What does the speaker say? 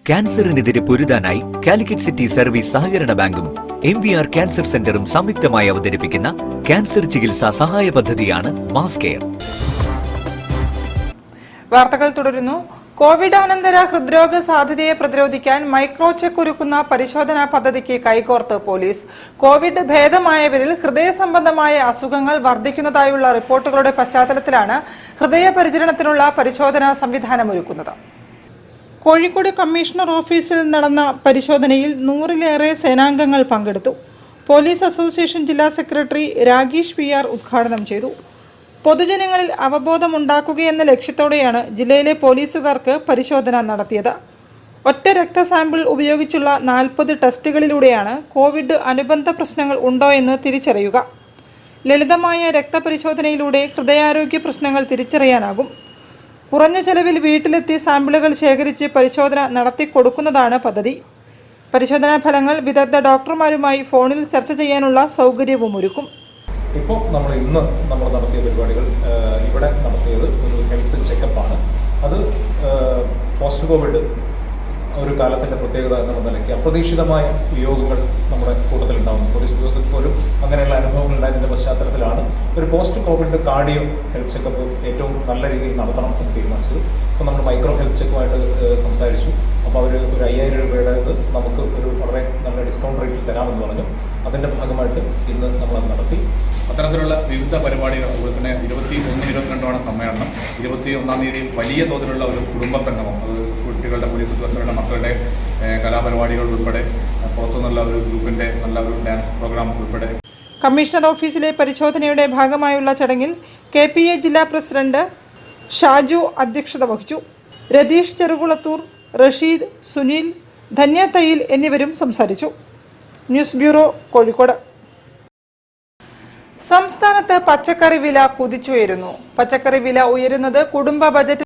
ക്യാൻസറിനെതിരെ പൊരുതാനായി Calicut city service സഹകരണ ബാങ്കും MVR cancer സെന്ററും സംയുക്തമായി അവതരിപ്പിക്കുന്ന ക്യാൻസർ ചികിത്സാ സഹായ പദ്ധതിയാണ് മാസ് കെയർ. വാർത്തകൾ തുടരുന്നു. കോവിഡാനന്തര ഹൃദ്രോഗ സാധ്യതയെ പ്രതിരോധിക്കാൻ മൈക്രോചെക്ക് ഒരുക്കുന്ന പരിശോധനാ പദ്ധതിക്ക് കൈകോർത്ത് പോലീസ്. കോവിഡ് ഭേദമായവരിൽ ഹൃദയ സംബന്ധമായ അസുഖങ്ങൾ വർദ്ധിക്കുന്നതായുള്ള റിപ്പോർട്ടുകളുടെ പശ്ചാത്തലത്തിലാണ് ഹൃദയപരിചരണത്തിനുള്ള പരിശോധനാ സംവിധാനമൊരുക്കുന്നത്. കോഴിക്കോട് കമ്മീഷണർ ഓഫീസിൽ നടന്ന പരിശോധനയിൽ 100-ലേറെ സേനാംഗങ്ങൾ പങ്കെടുത്തു. പോലീസ് അസോസിയേഷൻ ജില്ലാ സെക്രട്ടറി രാഗീഷ് PR ഉദ്ഘാടനം ചെയ്തു. പൊതുജനങ്ങളിൽ അവബോധമുണ്ടാക്കുകയെന്ന ലക്ഷ്യത്തോടെയാണ് ജില്ലയിലെ പോലീസുകാർക്ക് പരിശോധന നടത്തിയത്. ഒറ്റ രക്തസാമ്പിൾ ഉപയോഗിച്ചുള്ള 40 ടെസ്റ്റുകളിലൂടെയാണ് കോവിഡ് അനുബന്ധ പ്രശ്നങ്ങൾ ഉണ്ടോ എന്ന് തിരിച്ചറിയുക. ലളിതമായ രക്തപരിശോധനയിലൂടെ ഹൃദയാരോഗ്യ പ്രശ്നങ്ങൾ തിരിച്ചറിയാനാകും. കുറഞ്ഞ ചെലവിൽ വീട്ടിലെത്തി സാമ്പിളുകൾ ശേഖരിച്ച് പരിശോധന നടത്തിക്കൊടുക്കുന്നതാണ് പദ്ധതി. പരിശോധനാ ഫലങ്ങൾ വിദഗ്ധ ഡോക്ടർമാരുമായി ഫോണിൽ ചർച്ച ചെയ്യാനുള്ള സൗകര്യവും ഒരുക്കും. ഇപ്പോൾ ഇന്ന് നമ്മൾ നടത്തിയ പരിപാടികൾ ഇവിടെ നടത്തിയത് ഒരു ഹെൽത്ത് ചെക്കപ്പാണ്. അത് പോസ്റ്റ് കോവിഡ് ഒരു കാലത്തിൻ്റെ പ്രത്യേകത എന്നുള്ള നിലയ്ക്ക് അപ്രതീക്ഷിതമായ വിയോഗങ്ങൾ നമ്മുടെ കൂട്ടത്തിലുണ്ടാകുന്നു. പോലീസ് ഉദ്യോഗസ്ഥർക്ക് പോലും അങ്ങനെയുള്ള അനുഭവങ്ങൾ ഉണ്ടായതിൻ്റെ പശ്ചാത്തലത്തിലാണ് ഒരു post Covid cardio health checkup ഏറ്റവും നല്ല രീതിയിൽ നടത്തണം എന്ന് തീരുമാനിച്ചത്. അപ്പോൾ നമ്മൾ മൈക്രോ ഹെൽത്ത് ചെക്കുമായിട്ട് സംസാരിച്ചു. അപ്പോൾ അവർ ഒരു 5000 രൂപയുടെ നമുക്ക് ഒരു വളരെ നല്ല ഡിസ്കൗണ്ട് റേറ്റിൽ തരാമെന്ന് പറഞ്ഞു. അതിൻ്റെ ഭാഗമായിട്ട് ഇന്ന് നമ്മളത് നടത്തി. അത്തരത്തിലുള്ള വിവിധ പരിപാടികൾ, അതുപോലെ തന്നെ 21-22 സമ്മേളനം, 21-ാം തീയതി വലിയ തോതിലുള്ള ഒരു കുടുംബ സംഗമം, അത് കുട്ടികളുടെ പോലീസ് ഉദ്യോഗസ്ഥരുടെ മക്കളുടെ കലാപരിപാടികൾ ഉൾപ്പെടെ, പുറത്തുനിന്നുള്ള ഒരു ഗ്രൂപ്പിൻ്റെ നല്ല ഒരു ഡാൻസ് പ്രോഗ്രാം ഉൾപ്പെടെ. കമ്മീഷണർ ഓഫീസിലെ പരിശോധനയുടെ ഭാഗമായുള്ള ചടങ്ങിൽ KPA ജില്ലാ പ്രസിഡന്റ് ഷാജു അധ്യക്ഷത വഹിച്ചു. രതീഷ് ചെറുകുളത്തൂർ, റഷീദ്, സുനിൽ, ധന്യ തയ്യിൽ എന്നിവരും സംസാരിച്ചു. News bureau, Kozhikode. സംസ്ഥാനത്ത് പച്ചക്കറി വില കുതിച്ചുയരുന്നു. പച്ചക്കറി വില ഉയരുന്നത് കുടുംബ ബജറ്റ്